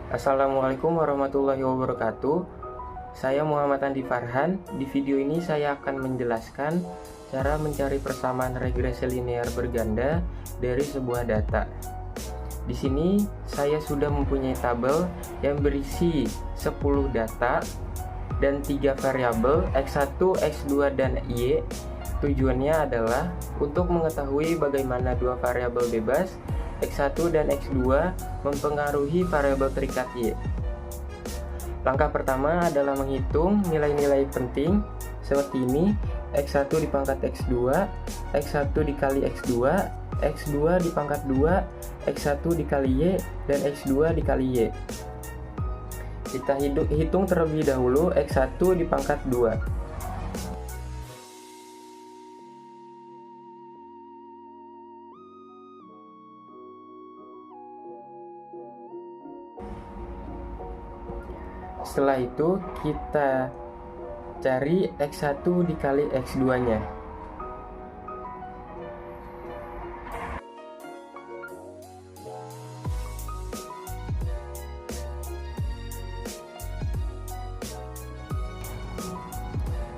Assalamualaikum warahmatullahi wabarakatuh. Saya Muhammad Andi Farhan. Di video ini saya akan menjelaskan cara mencari persamaan regresi linear berganda dari sebuah data. Di sini saya sudah mempunyai tabel yang berisi 10 data dan 3 variabel X1, X2, dan Y. Tujuannya adalah untuk mengetahui bagaimana dua variabel bebas X1 dan X2 mempengaruhi variabel terikat Y. Langkah pertama adalah menghitung nilai-nilai penting seperti ini: X1 dipangkat X2, X1 dikali X2, X2 dipangkat 2, X1 dikali Y, dan X2 dikali Y. Kita hitung terlebih dahulu X1 dipangkat 2. Setelah itu kita cari X1 dikali X2 nya.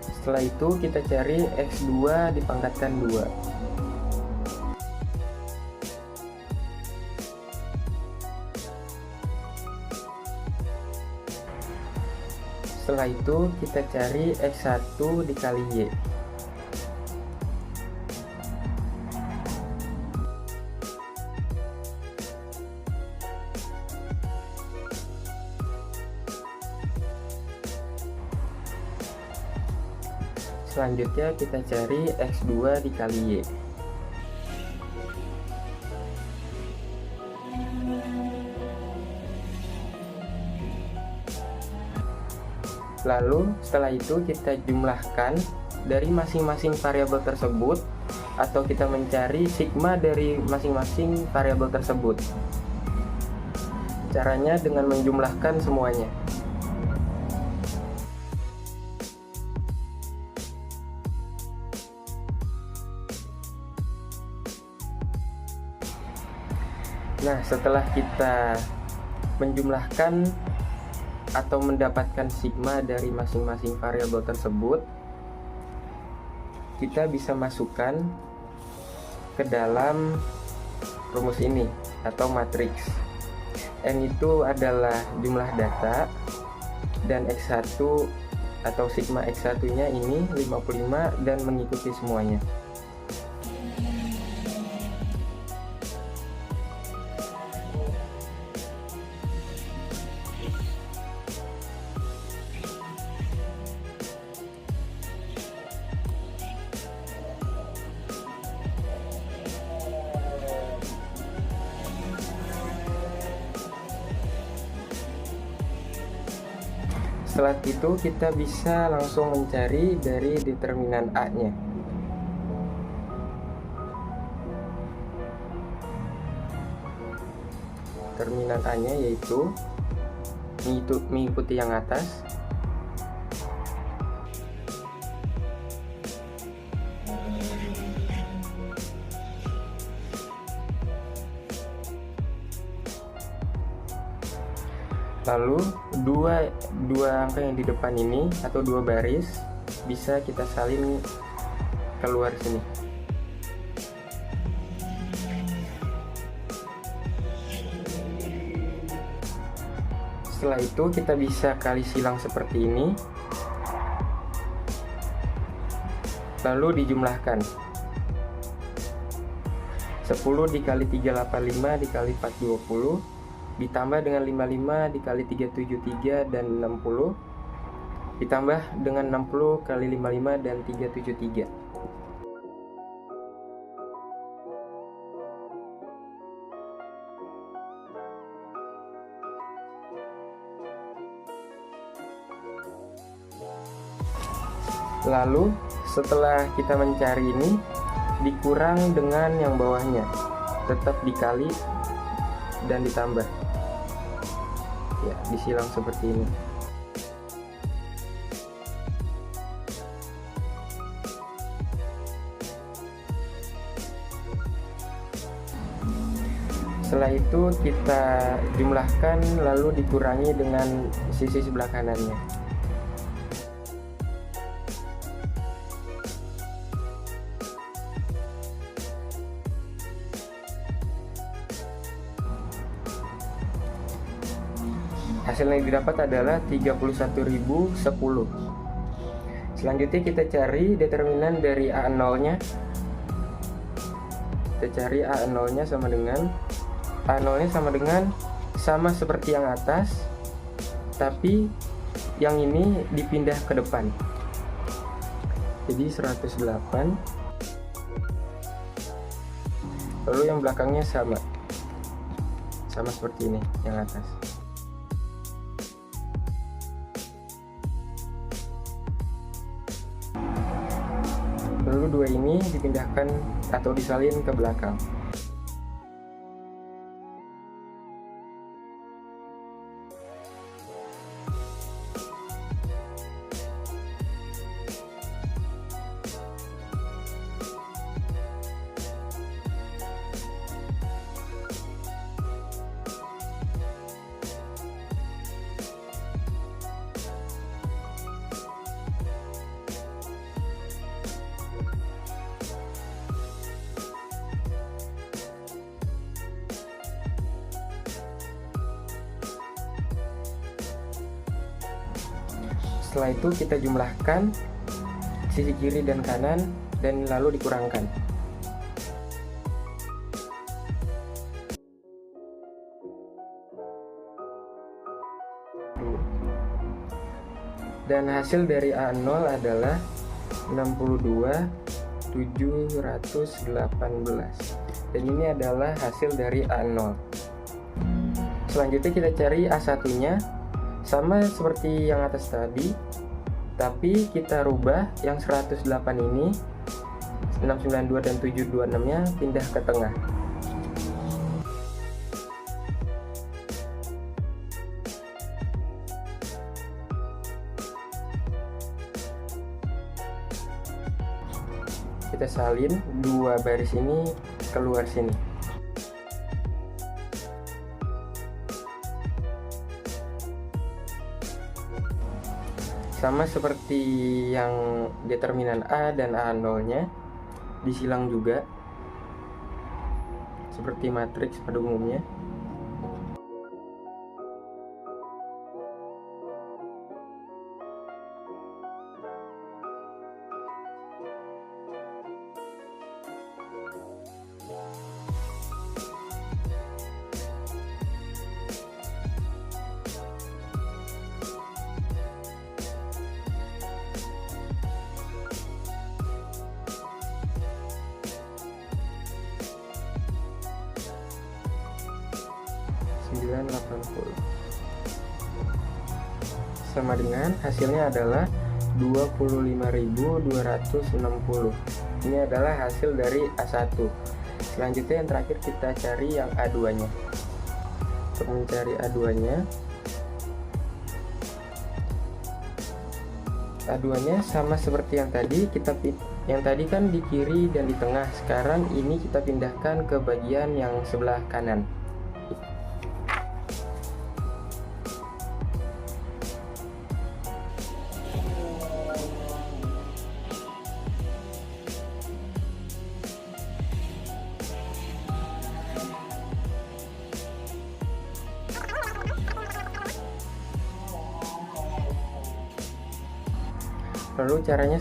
Setelah itu kita cari X2 dipangkatkan 2. Setelah itu kita cari X1 dikali Y. Selanjutnya kita cari X2 dikali Y. Lalu setelah itu kita jumlahkan dari masing-masing variabel tersebut, atau kita mencari sigma dari masing-masing variabel tersebut. Caranya dengan menjumlahkan semuanya. Nah, setelah kita menjumlahkan atau mendapatkan sigma dari masing-masing variabel tersebut, kita bisa masukkan ke dalam rumus ini atau matriks. N itu adalah jumlah data, dan X1 atau sigma X1 nya ini 55 dan mengikuti semuanya. Setelah itu kita bisa langsung mencari dari determinan A-nya. Determinan A-nya yaitu mengikuti yang atas. Lalu dua angka yang di depan ini atau dua baris bisa kita salin keluar sini. Setelah itu kita bisa kali silang seperti ini, lalu dijumlahkan. 10 dikali 385 dikali 420 ditambah dengan 55 dikali 373 dan 60, ditambah dengan 60 kali 55 dan 373. Lalu setelah kita mencari ini, dikurang dengan yang bawahnya, tetap dikali dan ditambah. Ya, disilang seperti ini. Setelah itu kita jumlahkan lalu dikurangi dengan sisi sebelah kanannya. Hasil yang didapat adalah 31.010. Selanjutnya kita cari determinan dari A0 nya. Kita cari A0 nya sama dengan A0 nya sama seperti yang atas, tapi yang ini dipindah ke depan. Jadi 108. Lalu yang belakangnya sama seperti ini yang atas. Lalu dua ini dipindahkan atau disalin ke belakang. Setelah itu kita jumlahkan sisi kiri dan kanan dan lalu dikurangkan. Dan hasil dari A0 adalah 62.718. Dan ini adalah hasil dari A0. Selanjutnya kita cari A1 nya. Sama seperti yang atas tadi, tapi kita rubah yang 108 ini, 692 dan 726 nya pindah ke tengah. Kita salin dua baris ini keluar sini. Sama seperti yang determinan A dan A0 nya disilang juga seperti matriks pada umumnya. Sama dengan hasilnya adalah 25.260. Ini adalah hasil dari A1. Selanjutnya yang terakhir kita cari yang A2 nya. Untuk mencari A2 nya, A2 nya sama seperti yang tadi, yang tadi kan di kiri dan di tengah. Sekarang ini kita pindahkan ke bagian yang sebelah kanan. Lalu caranya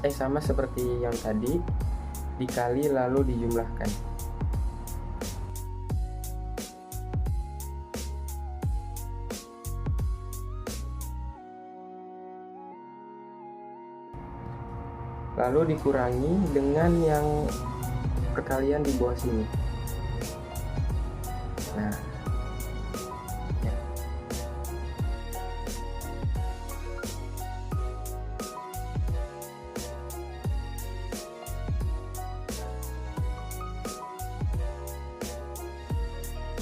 sama seperti yang tadi, dikali lalu dijumlahkan. Lalu dikurangi dengan yang perkalian di bawah sini. Nah,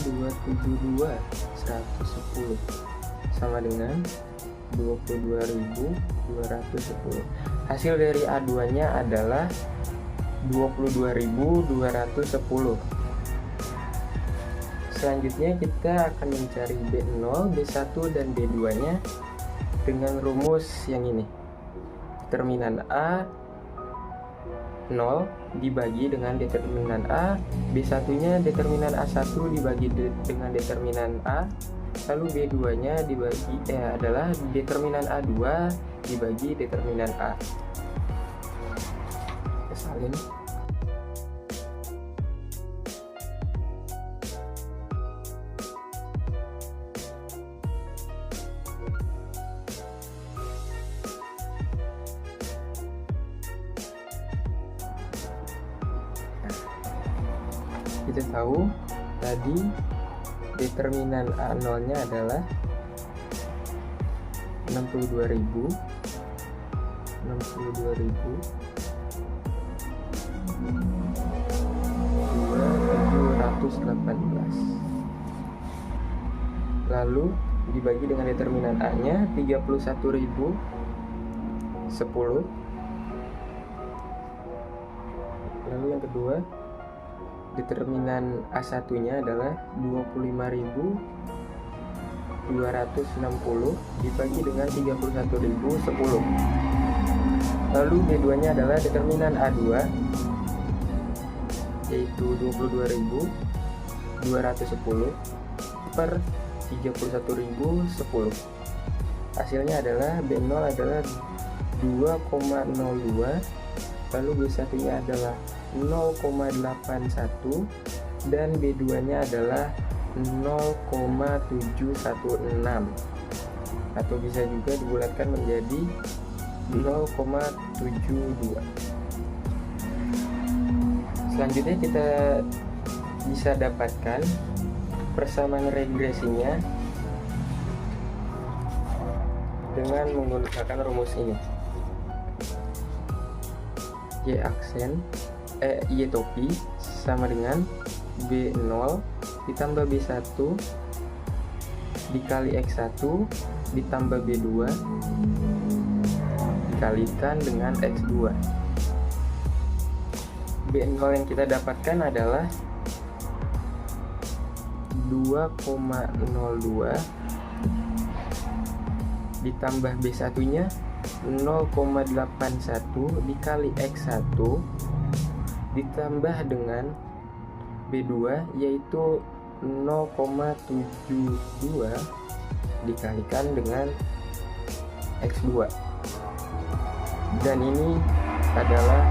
272.110 sama dengan 22.210. Hasil dari A2 nya adalah 22.210. Selanjutnya kita akan mencari B0, B1, dan B2 nya dengan rumus yang ini. Determinan A 0 dibagi dengan determinan A, B1 nya determinan A1 dibagi dengan determinan A, lalu B2 nya adalah determinan A2 dibagi determinan A. Kita salin. Kita tahu tadi determinan A0 nya adalah 62.000 2.718, lalu dibagi dengan determinan A nya 31.010, lalu yang kedua determinan A1 nya adalah 25.260 dibagi dengan 31.010. Lalu B2 nya adalah determinan A2 yaitu 22.210 per 31.010. Hasilnya adalah B0 adalah 2,02, lalu B1 nya adalah 0,81 dan B2 nya adalah 0,716, atau bisa juga dibulatkan menjadi 0,72. Selanjutnya kita bisa dapatkan persamaan regresinya dengan menggunakan rumus ini. Y topi sama dengan B0 ditambah B1 dikali X1 ditambah B2 dikalikan dengan X2. B0 yang kita dapatkan adalah 2,02 ditambah B1 nya 0,81 dikali X1 ditambah dengan B2 yaitu 0,72 dikalikan dengan X2, dan ini adalah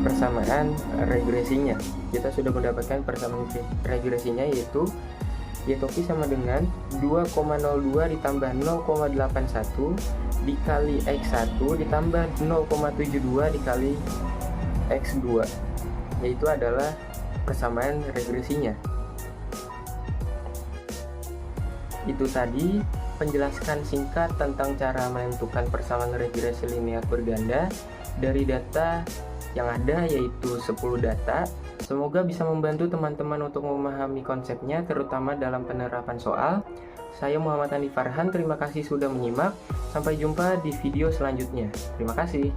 persamaan regresinya. Kita sudah mendapatkan persamaan regresinya, yaitu Y topi sama dengan 2,02 ditambah 0,81 dikali X1 ditambah 0,72 dikali X2, yaitu adalah persamaan regresinya. Itu tadi penjelasan singkat tentang cara menentukan persamaan regresi linear berganda dari data yang ada, yaitu 10 data. Semoga bisa membantu teman-teman untuk memahami konsepnya, terutama dalam penerapan soal. Saya Muhammad Andi Farhan, terima kasih sudah menyimak. Sampai jumpa di video selanjutnya. Terima kasih.